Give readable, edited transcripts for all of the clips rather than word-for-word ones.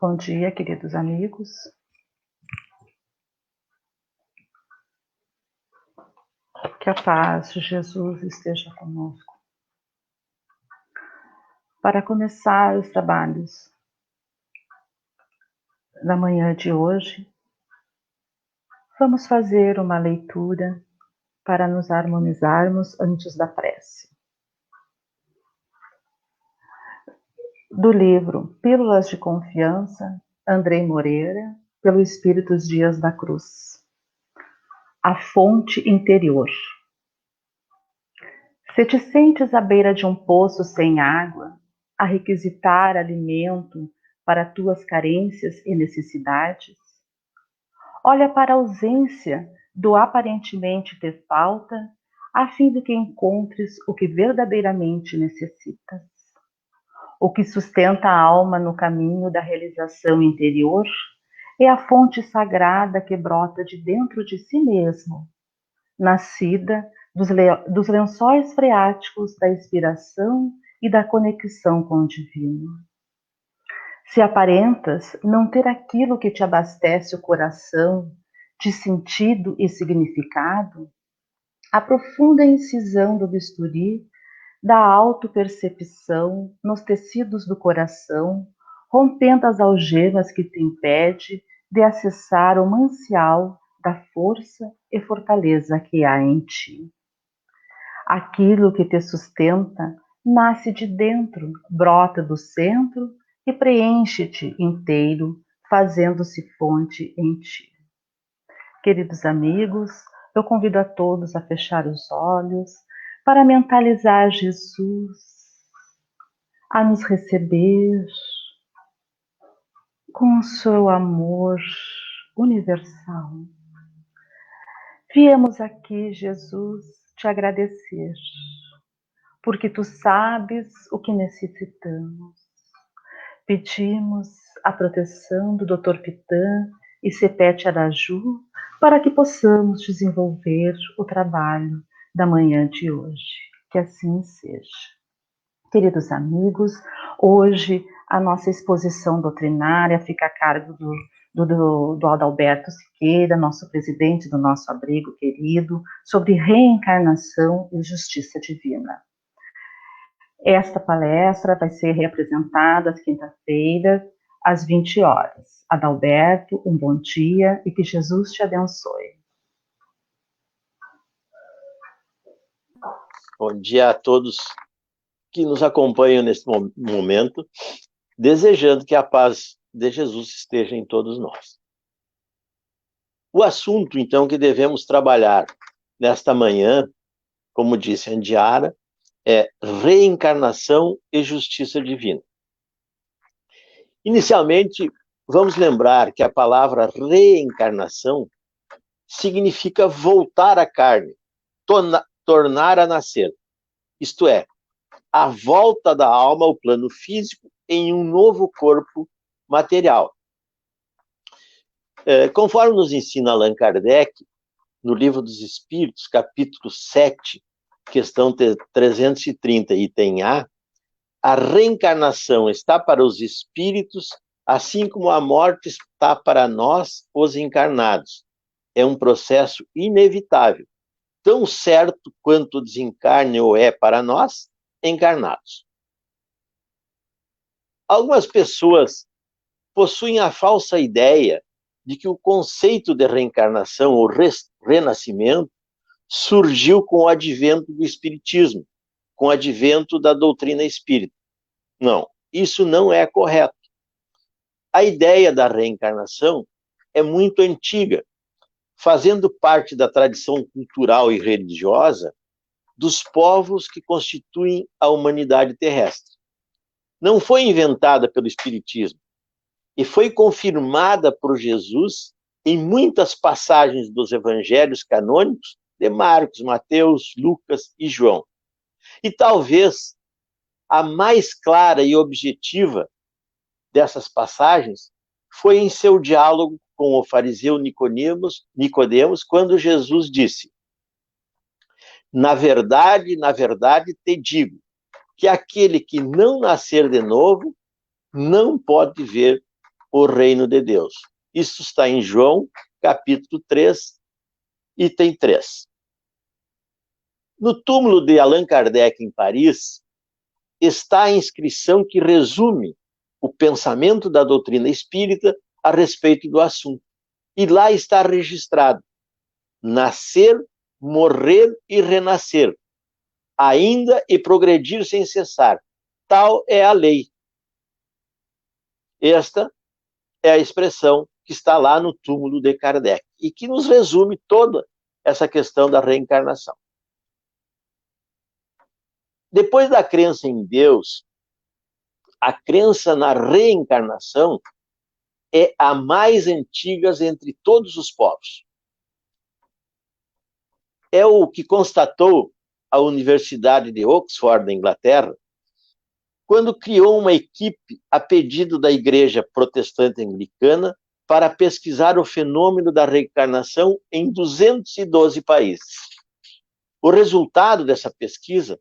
Bom dia, queridos amigos. Que a paz de Jesus esteja conosco. Para começar os trabalhos da manhã de hoje, vamos fazer uma leitura para nos harmonizarmos antes da prece. Do livro Pílulas de Confiança, Andrei Moreira, pelo Espírito Dias da Cruz. A fonte interior. Se te sentes à beira de um poço sem água, a requisitar alimento para tuas carências e necessidades, olha para a ausência do aparentemente ter falta, a fim de que encontres o que verdadeiramente necessitas. O que sustenta a alma no caminho da realização interior é a fonte sagrada que brota de dentro de si mesmo, nascida dos lençóis freáticos da inspiração e da conexão com o divino. Se aparentas não ter aquilo que te abastece o coração de sentido e significado, aprofunda a incisão do bisturi da autopercepção nos tecidos do coração, rompendo as algemas que te impede de acessar o manancial da força e fortaleza que há em ti. Aquilo que te sustenta nasce de dentro, brota do centro e preenche-te inteiro, fazendo-se fonte em ti. Queridos amigos, eu convido a todos a fechar os olhos para mentalizar Jesus a nos receber com o seu amor universal. Viemos aqui, Jesus, te agradecer, porque tu sabes o que necessitamos. Pedimos a proteção do Dr. Pitã e Cepete Araju para que possamos desenvolver o trabalho da manhã de hoje. Que assim seja. Queridos amigos, hoje a nossa exposição doutrinária fica a cargo do Adalberto Siqueira, nosso presidente do nosso abrigo querido, sobre reencarnação e justiça divina. Esta palestra vai ser reapresentada às quinta-feiras, às 20 horas. Adalberto, um bom dia e que Jesus te abençoe. Bom dia a todos que nos acompanham neste momento, desejando que a paz de Jesus esteja em todos nós. O assunto, então, que devemos trabalhar nesta manhã, como disse a Andiara, é reencarnação e justiça divina. Inicialmente, vamos lembrar que a palavra reencarnação significa voltar à carne, tornar a nascer, isto é, a volta da alma ao plano físico em um novo corpo material. Conforme nos ensina Allan Kardec, no Livro dos Espíritos, capítulo 7, questão 330, item A, a reencarnação está para os espíritos, assim como a morte está para nós, os encarnados. É um processo inevitável, tão certo quanto o desencarne o é para nós, encarnados. Algumas pessoas possuem a falsa ideia de que o conceito de reencarnação ou renascimento surgiu com o advento do espiritismo, com o advento da doutrina espírita. Não, isso não é correto. A ideia da reencarnação é muito antiga, fazendo parte da tradição cultural e religiosa dos povos que constituem a humanidade terrestre. Não foi inventada pelo espiritismo e foi confirmada por Jesus em muitas passagens dos evangelhos canônicos de Marcos, Mateus, Lucas e João. E talvez a mais clara e objetiva dessas passagens foi em seu diálogo com o fariseu Nicodemos, quando Jesus disse: na verdade, te digo, que aquele que não nascer de novo não pode ver o reino de Deus. Isso está em João, capítulo 3, item 3. No túmulo de Allan Kardec, em Paris, está a inscrição que resume o pensamento da doutrina espírita a respeito do assunto. E lá está registrado: nascer, morrer e renascer, ainda e progredir sem cessar. Tal é a lei. Esta é a expressão que está lá no túmulo de Kardec e que nos resume toda essa questão da reencarnação. Depois da crença em Deus, a crença na reencarnação é a mais antiga entre todos os povos. É o que constatou a Universidade de Oxford, da Inglaterra, quando criou uma equipe a pedido da Igreja Protestante Anglicana para pesquisar o fenômeno da reencarnação em 212 países. O resultado dessa pesquisa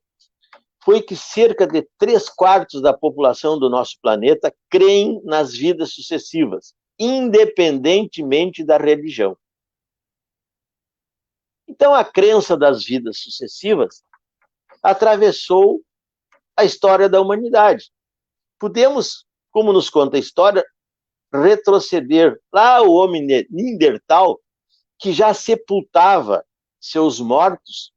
foi que cerca de 3/4 da população do nosso planeta creem nas vidas sucessivas, independentemente da religião. Então, a crença das vidas sucessivas atravessou a história da humanidade. Podemos, como nos conta a história, retroceder lá ao homem Neandertal, que já sepultava seus mortos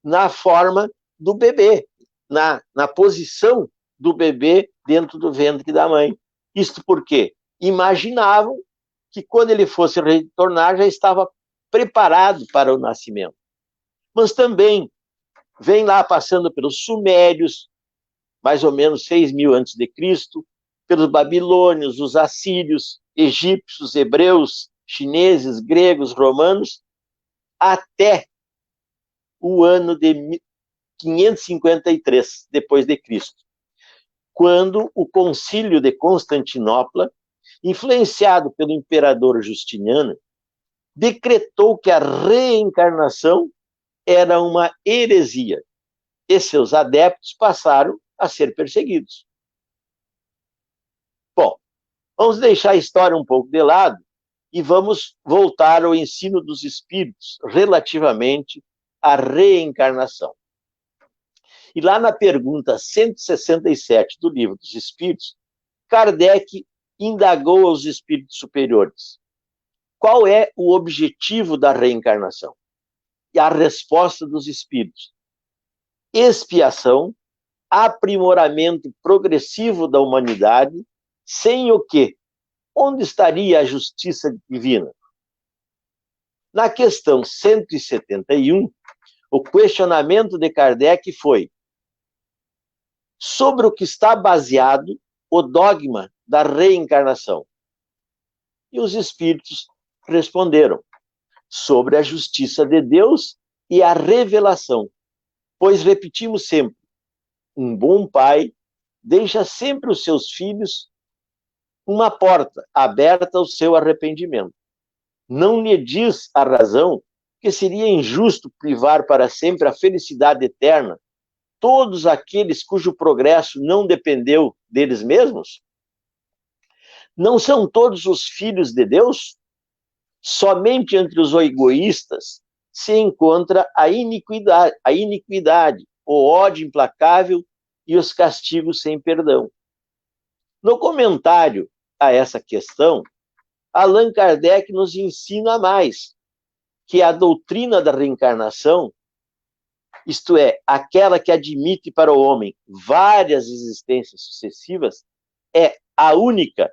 na forma do bebê, na posição do bebê dentro do ventre da mãe. Isto porque imaginavam que quando ele fosse retornar já estava preparado para o nascimento. Mas também vem lá passando pelos sumérios, mais ou menos 6.000 a.C., pelos babilônios, os assírios, egípcios, hebreus, chineses, gregos, romanos, até o ano de 553 depois de Cristo, quando o Concílio de Constantinopla, influenciado pelo imperador Justiniano, decretou que a reencarnação era uma heresia e seus adeptos passaram a ser perseguidos. Bom, vamos deixar a história um pouco de lado e vamos voltar ao ensino dos espíritos relativamente à reencarnação. E lá na pergunta 167 do Livro dos Espíritos, Kardec indagou aos espíritos superiores: qual é o objetivo da reencarnação? E a resposta dos espíritos: expiação, aprimoramento progressivo da humanidade, sem o que? Onde estaria a justiça divina? Na questão 171, o questionamento de Kardec foi: sobre o que está baseado o dogma da reencarnação? E os espíritos responderam: sobre a justiça de Deus e a revelação. Pois repetimos sempre: um bom pai deixa sempre os seus filhos uma porta aberta ao seu arrependimento. Não lhe diz a razão que seria injusto privar para sempre a felicidade eterna todos aqueles cujo progresso não dependeu deles mesmos? Não são todos os filhos de Deus? Somente entre os egoístas se encontra a iniquidade, o ódio implacável e os castigos sem perdão. No comentário a essa questão, Allan Kardec nos ensina mais que a doutrina da reencarnação, isto é, aquela que admite para o homem várias existências sucessivas, é a única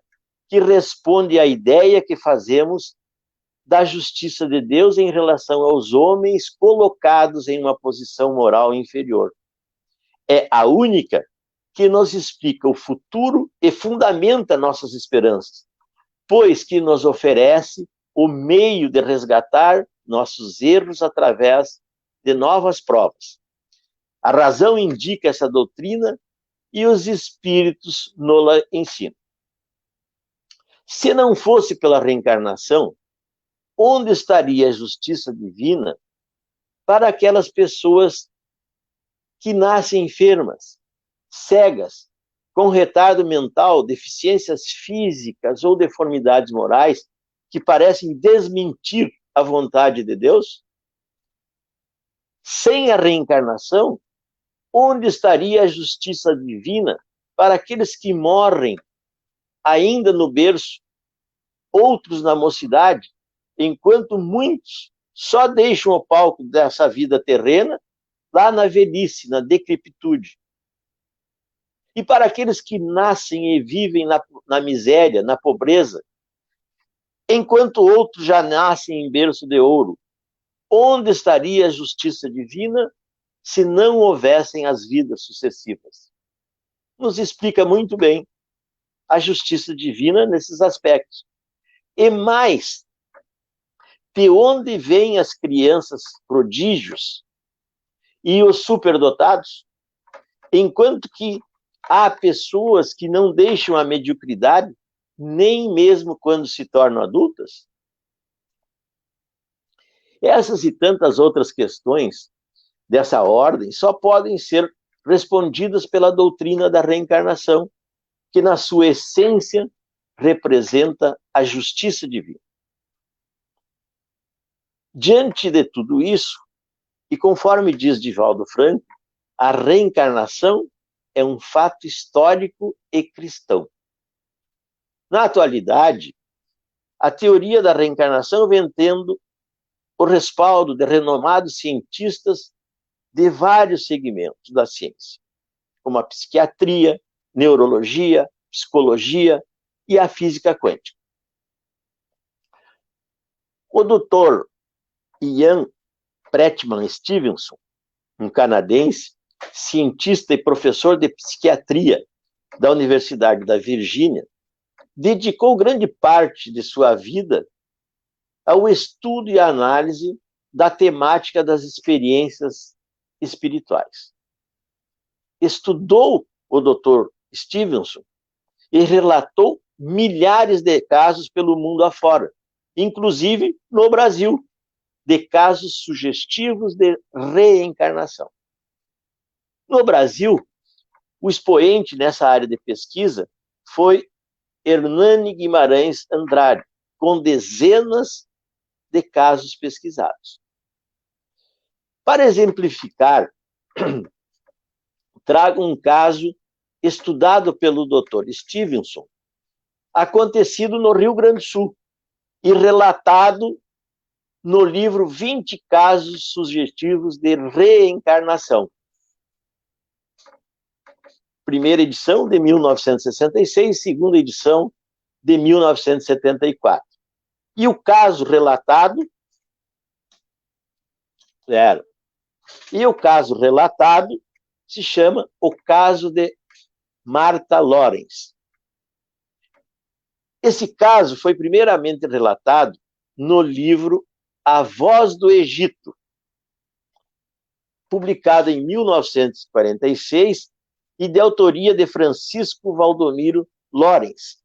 que responde à ideia que fazemos da justiça de Deus em relação aos homens colocados em uma posição moral inferior. É a única que nos explica o futuro e fundamenta nossas esperanças, pois que nos oferece o meio de resgatar nossos erros através de novas provas. A razão indica essa doutrina e os espíritos nos ensinam. Se não fosse pela reencarnação, onde estaria a justiça divina para aquelas pessoas que nascem enfermas, cegas, com retardo mental, deficiências físicas ou deformidades morais que parecem desmentir a vontade de Deus? Sem a reencarnação, onde estaria a justiça divina para aqueles que morrem ainda no berço, outros na mocidade, enquanto muitos só deixam o palco dessa vida terrena lá na velhice, na decrepitude? E para aqueles que nascem e vivem na miséria, na pobreza, enquanto outros já nascem em berço de ouro, onde estaria a justiça divina se não houvessem as vidas sucessivas? Nos explica muito bem a justiça divina nesses aspectos. E mais, de onde vêm as crianças prodígios e os superdotados, enquanto que há pessoas que não deixam a mediocridade, nem mesmo quando se tornam adultas? Essas e tantas outras questões dessa ordem só podem ser respondidas pela doutrina da reencarnação, que na sua essência representa a justiça divina. Diante de tudo isso, e conforme diz Divaldo Franco, a reencarnação é um fato histórico e cristão. Na atualidade, a teoria da reencarnação vem tendo o respaldo de renomados cientistas de vários segmentos da ciência, como a psiquiatria, neurologia, psicologia e a física quântica. O doutor Ian Pretman Stevenson, um canadense, cientista e professor de psiquiatria da Universidade da Virgínia, dedicou grande parte de sua vida ao estudo e análise da temática das experiências espirituais. Estudou o Dr. Stevenson e relatou milhares de casos pelo mundo afora, inclusive no Brasil, de casos sugestivos de reencarnação. No Brasil, o expoente nessa área de pesquisa foi Hernani Guimarães Andrade, com dezenas de casos pesquisados. Para exemplificar, trago um caso estudado pelo Dr. Stevenson, acontecido no Rio Grande do Sul e relatado no livro 20 Casos Sugestivos de Reencarnação. Primeira edição de 1966, segunda edição de 1974. E o caso relatado se chama o caso de Martha Lawrence. Esse caso foi primeiramente relatado no livro A Voz do Egito, publicado em 1946 e de autoria de Francisco Valdomiro Lawrence.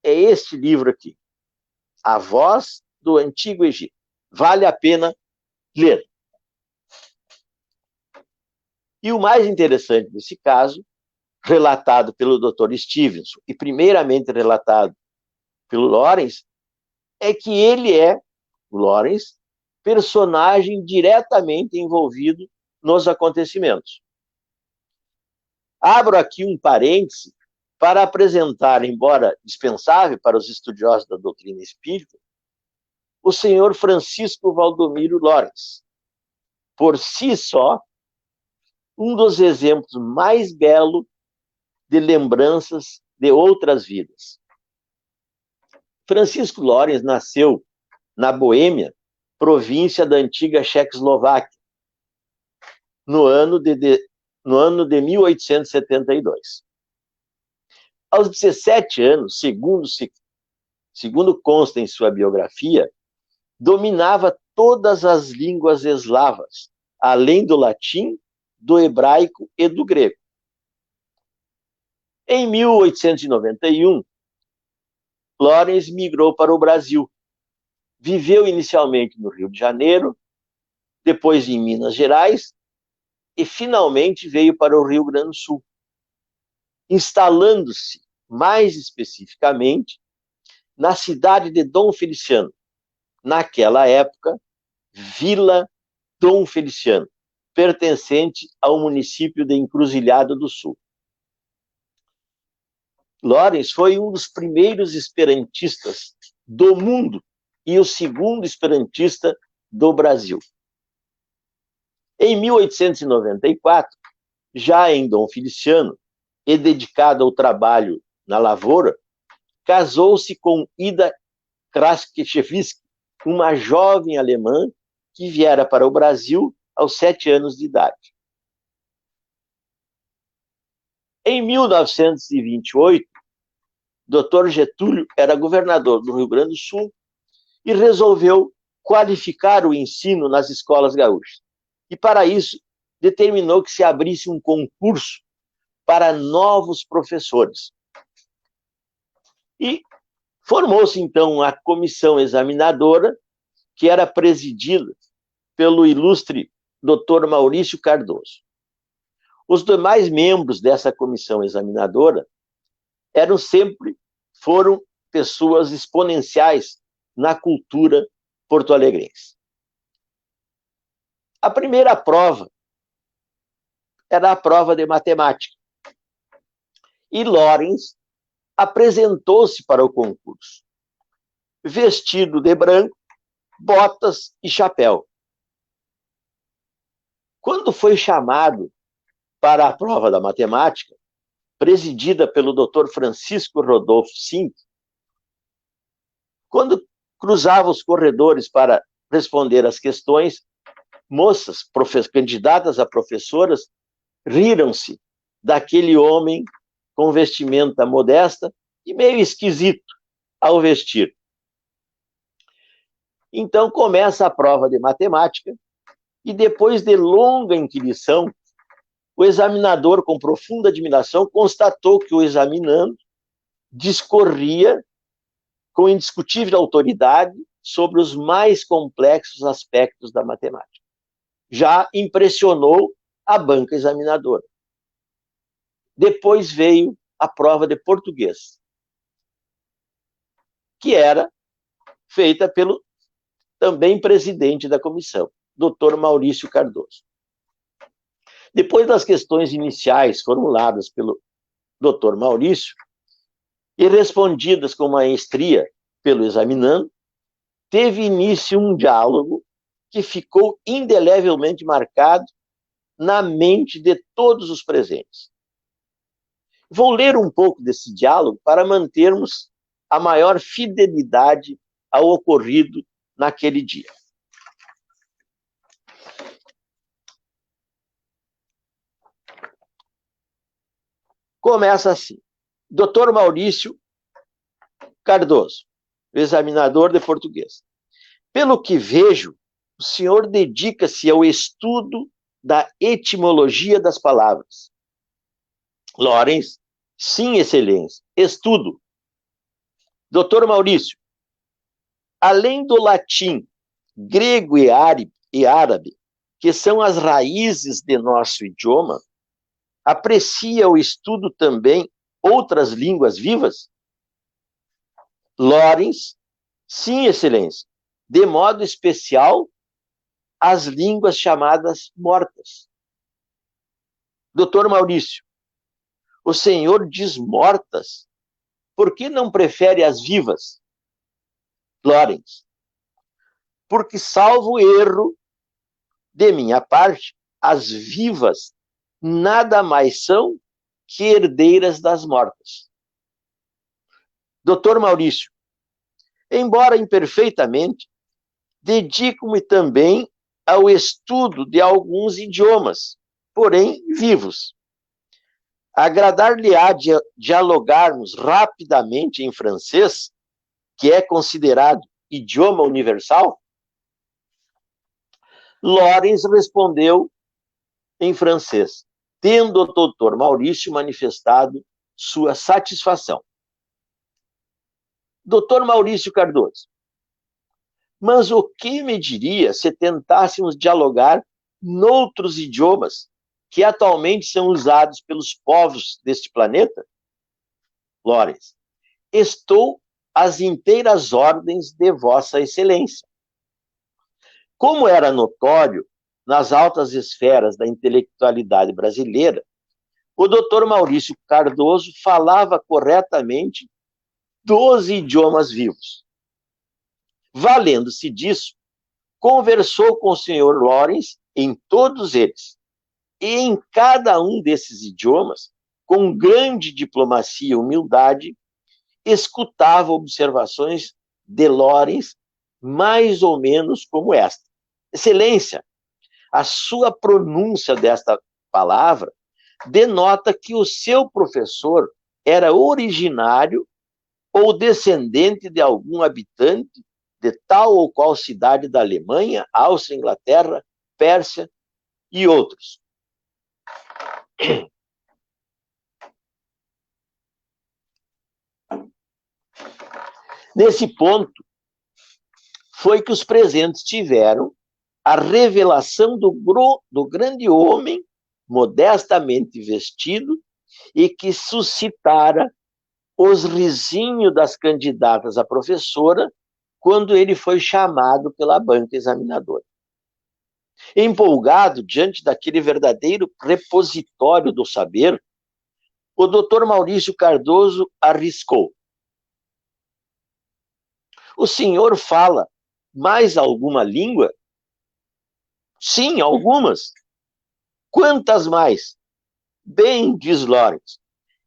É este livro aqui, A Voz do Antigo Egito. Vale a pena ler. E o mais interessante desse caso, relatado pelo Dr. Stevenson e primeiramente relatado pelo Lawrence, é que ele é, o Lawrence, personagem diretamente envolvido nos acontecimentos. Abro aqui um parêntese para apresentar, embora dispensável para os estudiosos da doutrina espírita, o senhor Francisco Valdomiro Lawrence. Por si só, um dos exemplos mais belos de lembranças de outras vidas. Francisco Lawrence nasceu na Boêmia, província da antiga Checoslováquia, no ano de 1872. Aos 17 anos, segundo consta em sua biografia, dominava todas as línguas eslavas, além do latim, do hebraico e do grego. Em 1891, Lawrence migrou para o Brasil. Viveu inicialmente no Rio de Janeiro, depois em Minas Gerais, e finalmente veio para o Rio Grande do Sul. instalando-se mais especificamente na cidade de Dom Feliciano, naquela época, Vila Dom Feliciano, pertencente ao município de Encruzilhada do Sul. Lorenz foi um dos primeiros esperantistas do mundo e o segundo esperantista do Brasil. Em 1894, já em Dom Feliciano, e dedicado ao trabalho na lavoura, casou-se com Ida Kraskewski, uma jovem alemã que viera para o Brasil aos 7 anos de idade. Em 1928, Dr. Getúlio era governador do Rio Grande do Sul e resolveu qualificar o ensino nas escolas gaúchas. E, para isso, determinou que se abrisse um concurso para novos professores. E formou-se, então, a comissão examinadora, que era presidida pelo ilustre Dr. Maurício Cardoso. Os demais membros dessa comissão examinadora foram pessoas exponenciais na cultura porto-alegrense. A primeira prova era a prova de matemática. E Lorenz apresentou-se para o concurso, vestido de branco, botas e chapéu. Quando foi chamado para a prova da matemática, presidida pelo Dr. Francisco Rodolfo Sink, quando cruzava os corredores para responder às questões, moças, candidatas a professoras, riram-se daquele homem com vestimenta modesta e meio esquisito ao vestir. Então começa a prova de matemática e, depois de longa inquirição, o examinador, com profunda admiração, constatou que o examinando discorria com indiscutível autoridade sobre os mais complexos aspectos da matemática. Já impressionou a banca examinadora. Depois veio a prova de português, que era feita pelo também presidente da comissão, Dr. Maurício Cardoso. Depois das questões iniciais formuladas pelo Dr. Maurício e respondidas com maestria pelo examinando, teve início um diálogo que ficou indelevelmente marcado na mente de todos os presentes. Vou ler um pouco desse diálogo para mantermos a maior fidelidade ao ocorrido naquele dia. Começa assim. Dr. Maurício Cardoso, examinador de português. Pelo que vejo, o senhor dedica-se ao estudo da etimologia das palavras. Lorenz, sim, excelência, estudo. Dr. Maurício, além do latim, grego e árabe, que são as raízes de nosso idioma, aprecia o estudo também outras línguas vivas? Lorenz, sim, excelência, de modo especial as línguas chamadas mortas. Dr. Maurício, o senhor diz mortas, por que não prefere as vivas? Lorenz, porque, salvo erro de minha parte, as vivas nada mais são que herdeiras das mortas. Dr. Maurício, embora imperfeitamente, dedico-me também ao estudo de alguns idiomas, porém vivos. Agradar-lhe-á dialogarmos rapidamente em francês, que é considerado idioma universal? Lorenz respondeu em francês, tendo o doutor Maurício manifestado sua satisfação. Doutor Maurício Cardoso, mas o que me diria se tentássemos dialogar noutros idiomas, que atualmente são usados pelos povos deste planeta? Lawrence: estou às inteiras ordens de Vossa Excelência. Como era notório nas altas esferas da intelectualidade brasileira, o Dr. Maurício Cardoso falava corretamente 12 idiomas vivos. Valendo-se disso, conversou com o Sr. Lawrence em todos eles, e em cada um desses idiomas, com grande diplomacia e humildade, escutava observações de Lawrence mais ou menos como esta: Excelência, a sua pronúncia desta palavra denota que o seu professor era originário ou descendente de algum habitante de tal ou qual cidade da Alemanha, Áustria, Inglaterra, Pérsia e outros. Nesse ponto, foi que os presentes tiveram a revelação do grande homem, modestamente vestido, e que suscitara os risinhos das candidatas à professora quando ele foi chamado pela banca examinadora. Empolgado diante daquele verdadeiro repositório do saber, o doutor Maurício Cardoso arriscou: o senhor fala mais alguma língua? Sim, algumas. Quantas mais? Bem, diz Lawrence,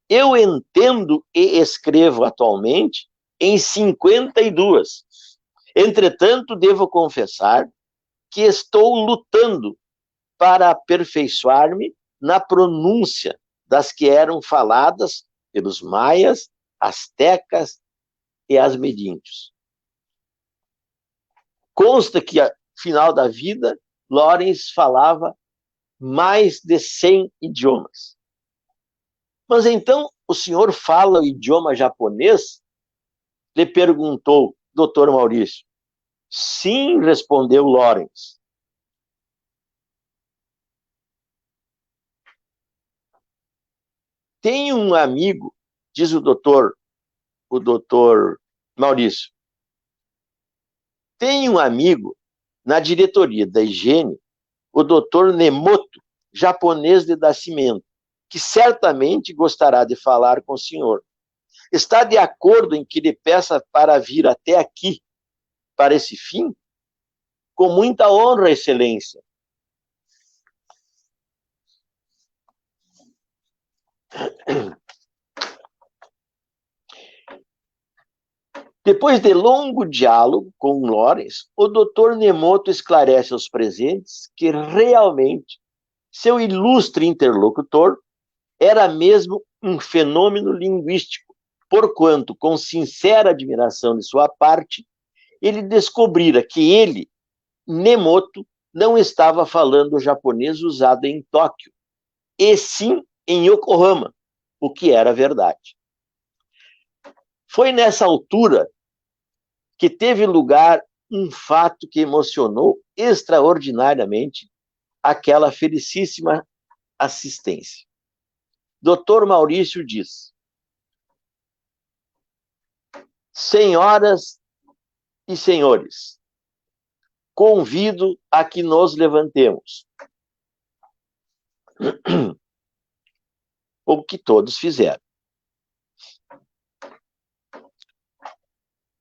eu entendo e escrevo atualmente em 52. Entretanto, devo confessar que estou lutando para aperfeiçoar-me na pronúncia das que eram faladas pelos maias, astecas e asmeríndios. Consta que, ao final da vida, Lawrence falava mais de 100 idiomas. Mas então o senhor fala o idioma japonês? Lhe perguntou Dr. Maurício. Sim, respondeu Lawrence. Tenho um amigo, diz o doutor Maurício. Tenho um amigo na diretoria da higiene, o Dr. Nemoto, japonês de nascimento, que certamente gostará de falar com o senhor. Está de acordo em que lhe peça para vir até aqui, para esse fim? Com muita honra, excelência. Depois de longo diálogo com Lawrence, o Dr. Nemoto esclarece aos presentes que realmente seu ilustre interlocutor era mesmo um fenômeno linguístico, porquanto, com sincera admiração de sua parte, ele descobrira que ele, Nemoto, não estava falando o japonês usado em Tóquio, e sim em Yokohama, o que era verdade. Foi nessa altura que teve lugar um fato que emocionou extraordinariamente aquela felicíssima assistência. Dr. Maurício diz: senhoras e senhores, convido a que nos levantemos. O que todos fizeram.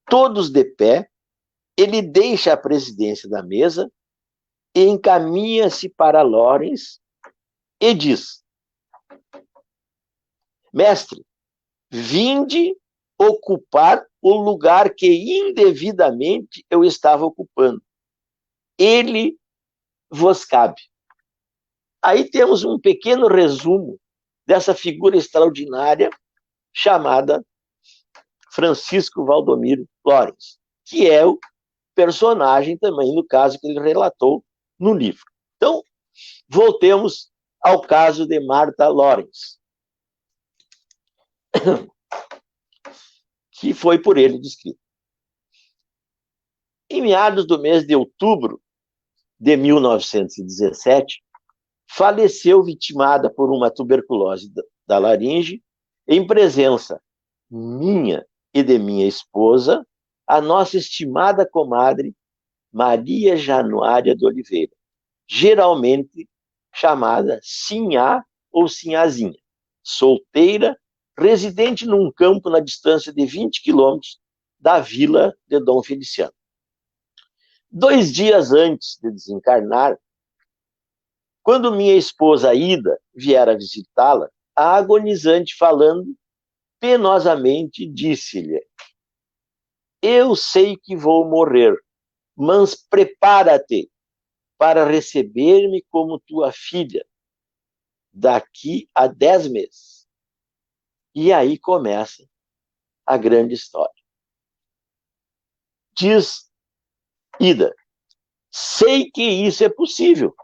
Todos de pé, ele deixa a presidência da mesa e encaminha-se para Lawrence e diz: mestre, vinde ocupar o lugar que indevidamente eu estava ocupando. Ele vos cabe. Aí temos um pequeno resumo dessa figura extraordinária chamada Francisco Valdomiro Lawrence, que é o personagem também, no caso que ele relatou no livro. Então, voltemos ao caso de Martha Lawrence, que foi por ele descrito. Em meados do mês de outubro de 1917, faleceu vitimada por uma tuberculose da laringe, em presença minha e de minha esposa, a nossa estimada comadre Maria Januária de Oliveira, geralmente chamada Sinhá ou Sinhazinha, solteira, residente num campo na distância de 20 quilômetros da vila de Dom Feliciano. 2 dias antes de desencarnar, quando minha esposa Ida viera visitá-la, a agonizante, falando penosamente, disse-lhe: eu sei que vou morrer, mas prepara-te para receber-me como tua filha daqui a 10 meses. E aí começa a grande história. Diz Ida: sei que isso é possível.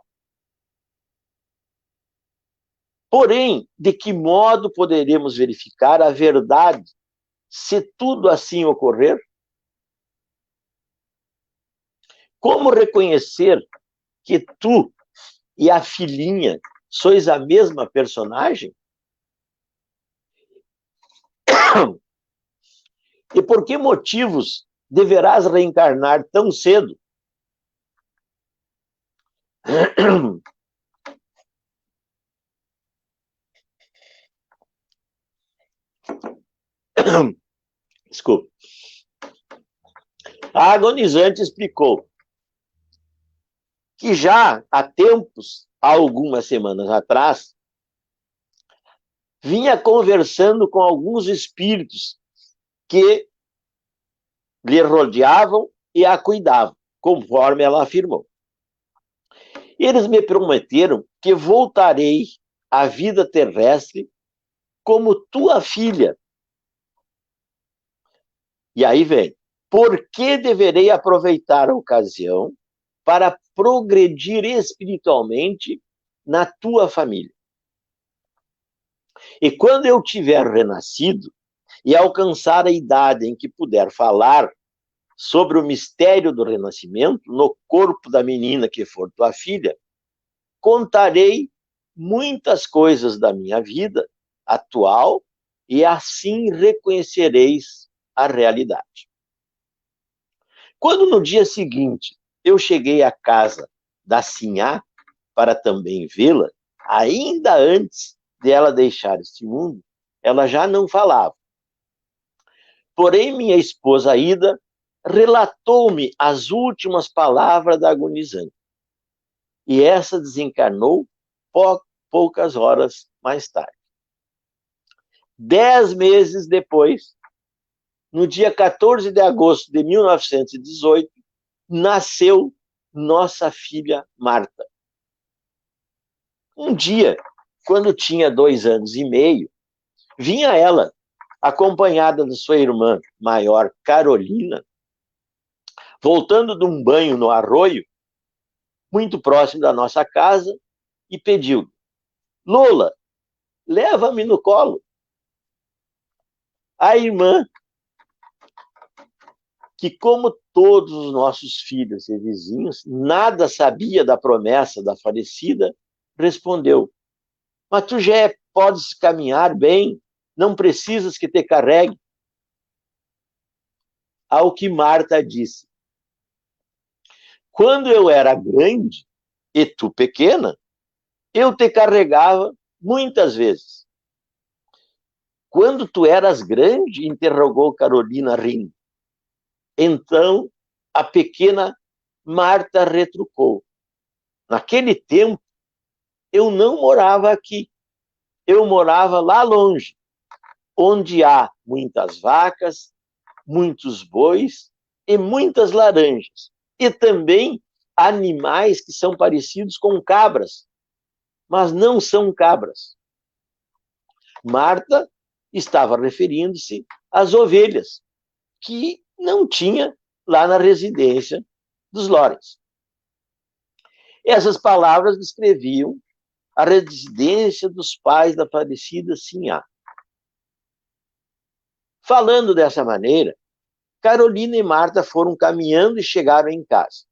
Porém, de que modo poderemos verificar a verdade se tudo assim ocorrer? Como reconhecer que tu e a filhinha sois a mesma personagem? E por que motivos deverás reencarnar tão cedo? Desculpe. A agonizante explicou que já há tempos, há algumas semanas atrás, vinha conversando com alguns espíritos que lhe rodeavam e a cuidavam, conforme ela afirmou. Eles me prometeram que voltarei à vida terrestre como tua filha. E aí vem: por que deverei aproveitar a ocasião para progredir espiritualmente na tua família? E quando eu tiver renascido e alcançar a idade em que puder falar sobre o mistério do renascimento no corpo da menina que for tua filha, contarei muitas coisas da minha vida atual e assim reconhecereis a realidade. Quando no dia seguinte eu cheguei à casa da Sinhá para também vê-la, ainda antes de ela deixar este mundo, ela já não falava. Porém, minha esposa Ida relatou-me as últimas palavras da agonizante. E essa desencarnou poucas horas mais tarde. 10 meses depois, no dia 14 de agosto de 1918, nasceu nossa filha Marta. Um dia, quando tinha 2 anos e meio, vinha ela, acompanhada de sua irmã maior, Carolina, voltando de um banho no arroio, muito próximo da nossa casa, e pediu: Lola, leva-me no colo. A irmã, que como todos os nossos filhos e vizinhos, nada sabia da promessa da falecida, respondeu: mas tu já podes caminhar bem, não precisas que te carregue. Ao que Marta disse: quando eu era grande e tu pequena, eu te carregava muitas vezes. Quando tu eras grande? Interrogou Carolina rindo. Então a pequena Marta retrucou: naquele tempo eu não morava aqui, eu morava lá longe, onde há muitas vacas, muitos bois e muitas laranjas, e também animais que são parecidos com cabras, mas não são cabras. Marta estava referindo-se às ovelhas, que não tinha lá na residência dos Lores. Essas palavras descreviam a residência dos pais da falecida Sinhá. Falando dessa maneira, Carolina e Marta foram caminhando e chegaram em casa.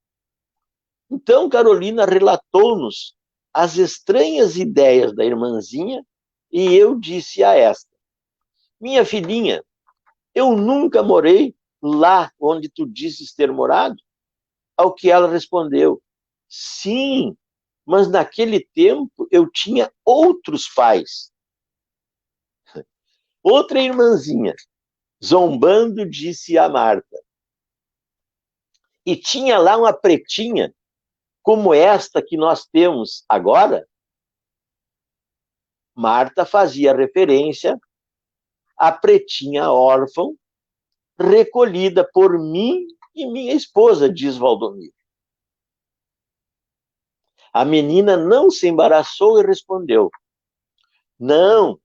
Então Carolina relatou-nos as estranhas ideias da irmãzinha e eu disse a esta: minha filhinha, eu nunca morei lá onde tu dizes ter morado. Ao que ela respondeu: sim, mas naquele tempo eu tinha outros pais. Outra irmãzinha, zombando, disse a Marta: e tinha lá uma pretinha como esta que nós temos agora? Marta fazia referência à pretinha órfã recolhida por mim e minha esposa, diz Valdomiro. A menina não se embaraçou e respondeu: não,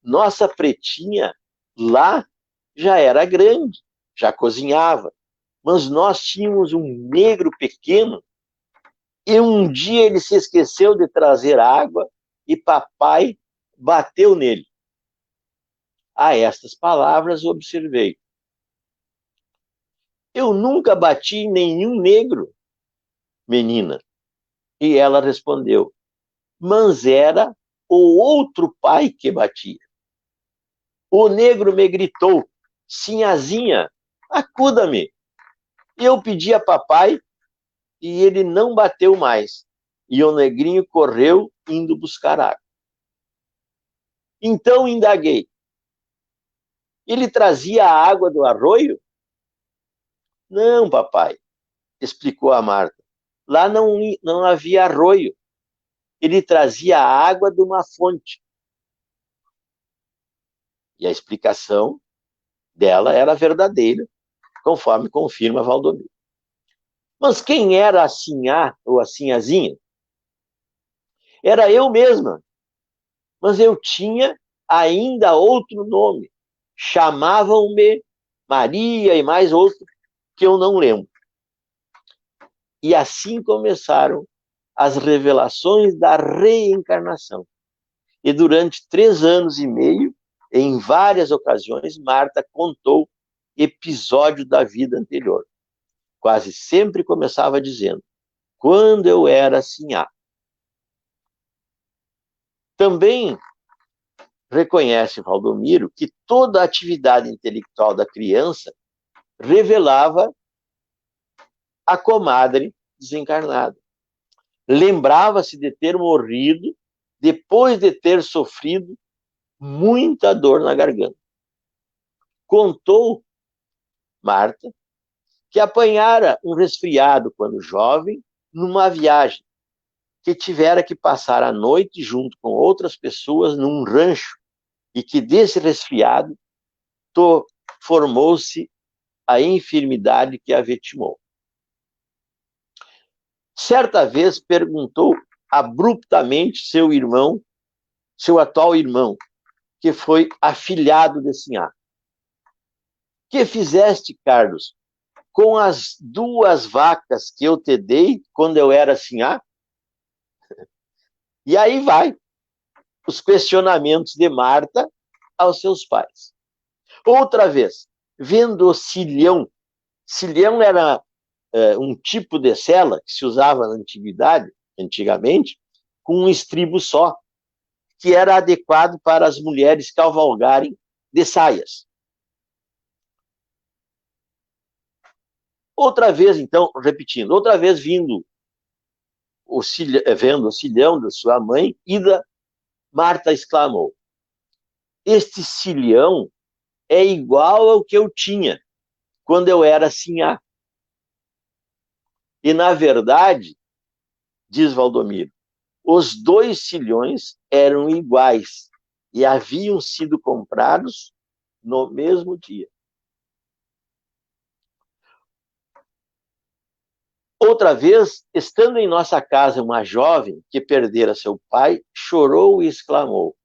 nossa pretinha lá já era grande, já cozinhava, mas nós tínhamos um negro pequeno e um dia ele se esqueceu de trazer água e papai bateu nele. A estas palavras observei: eu nunca bati em nenhum negro, menina. E ela respondeu: mas era o outro pai que batia. O negro me gritou: sinhazinha, acuda-me. E eu pedi a papai e ele não bateu mais. E o negrinho correu indo buscar água. Então indaguei: ele trazia a água do arroio? Não, papai, explicou a Marta. Lá não havia arroio. Ele trazia a água de uma fonte. E a explicação dela era verdadeira, conforme confirma Valdomiro. Mas quem era a Sinhá ou a Sinhazinha? Era eu mesma, mas eu tinha ainda outro nome. Chamavam-me Maria e mais outro que eu não lembro. E assim começaram as revelações da reencarnação. E durante 3 anos e meio, em várias ocasiões, Marta contou episódio da vida anterior. Quase sempre começava dizendo: quando eu era Sinhá. Também reconhece Valdomiro que toda a atividade intelectual da criança revelava a comadre desencarnada. Lembrava-se de ter morrido depois de ter sofrido muita dor na garganta. Contou Marta que apanhara um resfriado quando jovem numa viagem, que tivera que passar a noite junto com outras pessoas num rancho e que desse resfriado formou-se a enfermidade que a vitimou. Certa vez perguntou abruptamente seu atual irmão, que foi afilhado de Sinhá: que fizeste, Carlos, com as 2 vacas que eu te dei quando eu era Sinhá? E aí vai os questionamentos de Marta aos seus pais. Outra vez, vendo o cilhão. Cilhão era um tipo de sela que se usava na antiguidade, antigamente, com um estribo só, que era adequado para as mulheres cavalgarem de saias. Outra vez, então, repetindo, outra vez vendo o cilhão da sua mãe, Ida, Marta exclamou: este cilhão é igual ao que eu tinha quando eu era Sinhá. E, na verdade, diz Valdomiro, os 2 cilhões eram iguais e haviam sido comprados no mesmo dia. Outra vez, estando em nossa casa uma jovem que perdera seu pai, chorou e exclamou: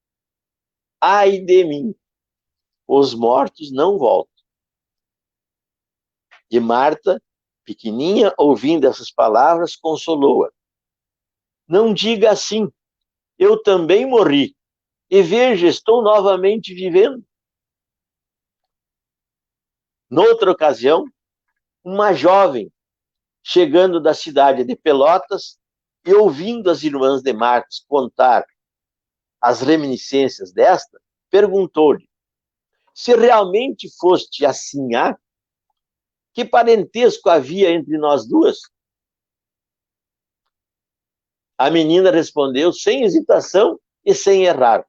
ai de mim, os mortos não voltam. E Marta, pequeninha, ouvindo essas palavras, consolou-a: não diga assim, eu também morri, e veja, estou novamente vivendo. Noutra ocasião, uma jovem, chegando da cidade de Pelotas, E ouvindo as irmãs de Marcos contar as reminiscências desta, perguntou-lhe: se realmente foste a Sinhá, que parentesco havia entre nós duas? A menina respondeu sem hesitação e sem errar: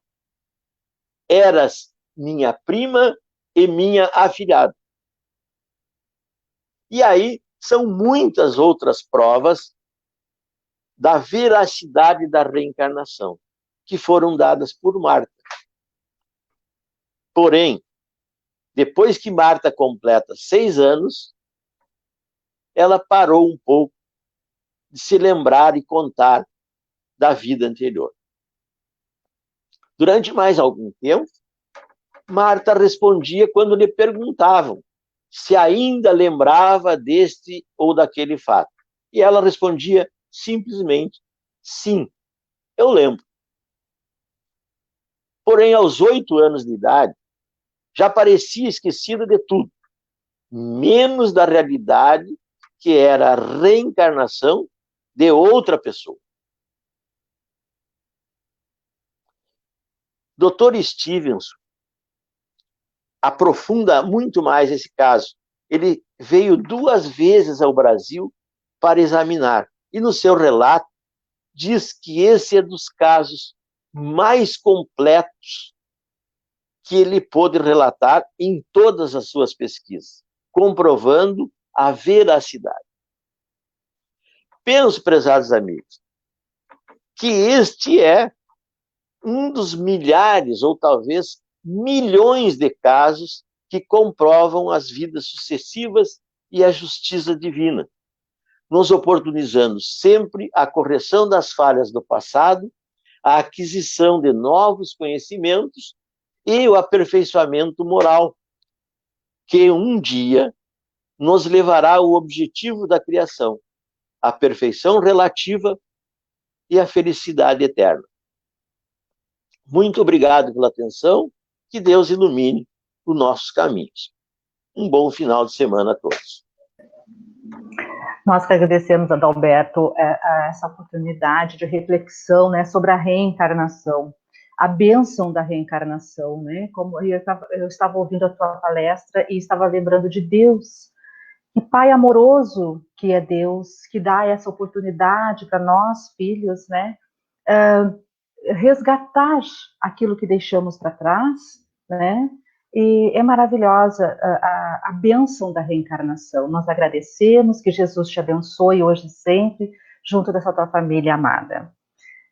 eras minha prima e minha afilhada. E aí são muitas outras provas da veracidade da reencarnação, que foram dadas por Marta. Porém, depois que Marta completa 6 anos, ela parou um pouco de se lembrar e contar da vida anterior. Durante mais algum tempo, Marta respondia quando lhe perguntavam se ainda lembrava deste ou daquele fato. E ela respondia simplesmente: sim, eu lembro. Porém, aos 8 anos de idade, já parecia esquecida de tudo, menos da realidade que era a reencarnação de outra pessoa. Dr. Stevenson aprofunda muito mais esse caso. Ele veio 2 vezes ao Brasil para examinar, e no seu relato diz que esse é dos casos mais completos que ele pôde relatar em todas as suas pesquisas, comprovando a veracidade. Penso, prezados amigos, que este é um dos milhares ou talvez milhões de casos que comprovam as vidas sucessivas e a justiça divina, nos oportunizando sempre a correção das falhas do passado, a aquisição de novos conhecimentos e o aperfeiçoamento moral, que um dia nos levará ao objetivo da criação, a perfeição relativa e a felicidade eterna. Muito obrigado pela atenção, que Deus ilumine os nossos caminhos. Um bom final de semana a todos. Nós que agradecemos, Adalberto, essa oportunidade de reflexão, né, sobre a reencarnação, a bênção da reencarnação, né? Como eu estava ouvindo a tua palestra e estava lembrando de Deus, que Pai amoroso que é Deus, que dá essa oportunidade para nós, filhos, né, resgatar aquilo que deixamos para trás, né? E é maravilhosa a bênção da reencarnação. Nós agradecemos, que Jesus te abençoe hoje e sempre, junto dessa tua família amada.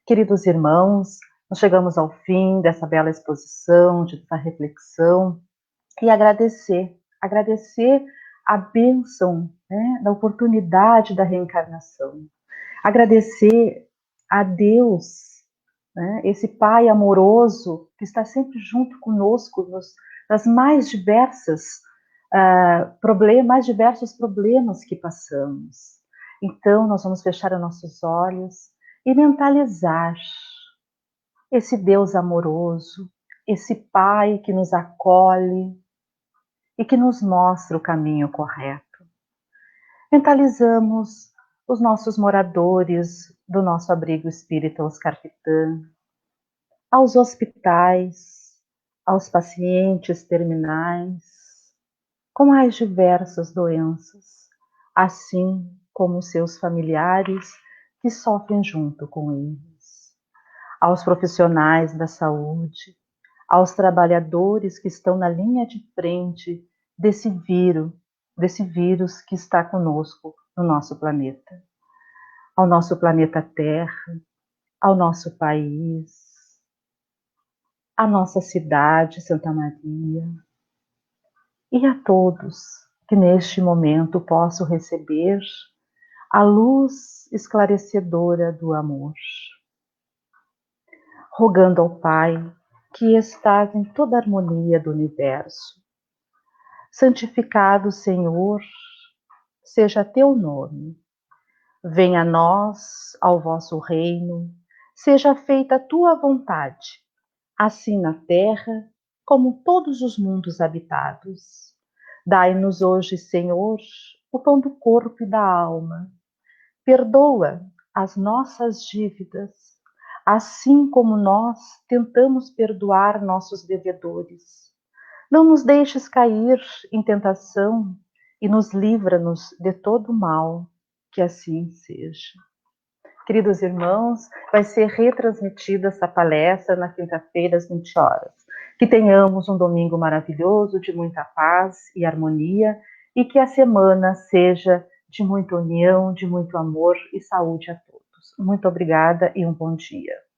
Queridos irmãos, nós chegamos ao fim dessa bela exposição, dessa reflexão, e agradecer a bênção, né, da oportunidade da reencarnação. Agradecer a Deus, né, esse Pai amoroso que está sempre junto conosco nas mais diversos problemas que passamos. Então, nós vamos fechar os nossos olhos e mentalizar esse Deus amoroso, esse Pai que nos acolhe e que nos mostra o caminho correto. Mentalizamos os nossos moradores do nosso abrigo espírita Oscar Pitã, aos hospitais, aos pacientes terminais, com mais diversas doenças, assim como seus familiares que sofrem junto com eles, aos profissionais da saúde, aos trabalhadores que estão na linha de frente desse vírus que está conosco no nosso planeta, ao nosso planeta Terra, ao nosso país, à nossa cidade, Santa Maria, e a todos que neste momento possam receber a luz esclarecedora do amor. Rogando ao Pai, que estás em toda a harmonia do universo. Santificado, Senhor, seja teu nome. Venha a nós, ao vosso reino, seja feita a tua vontade, assim na terra como todos os mundos habitados. Dai-nos hoje, Senhor, o pão do corpo e da alma. Perdoa as nossas dívidas, assim como nós tentamos perdoar nossos devedores. Não nos deixes cair em tentação e nos livra-nos de todo mal, que assim seja. Queridos irmãos, vai ser retransmitida essa palestra na quinta-feira às 20 horas. Que tenhamos um domingo maravilhoso, de muita paz e harmonia, e que a semana seja de muita união, de muito amor e saúde a todos. Muito obrigada e um bom dia.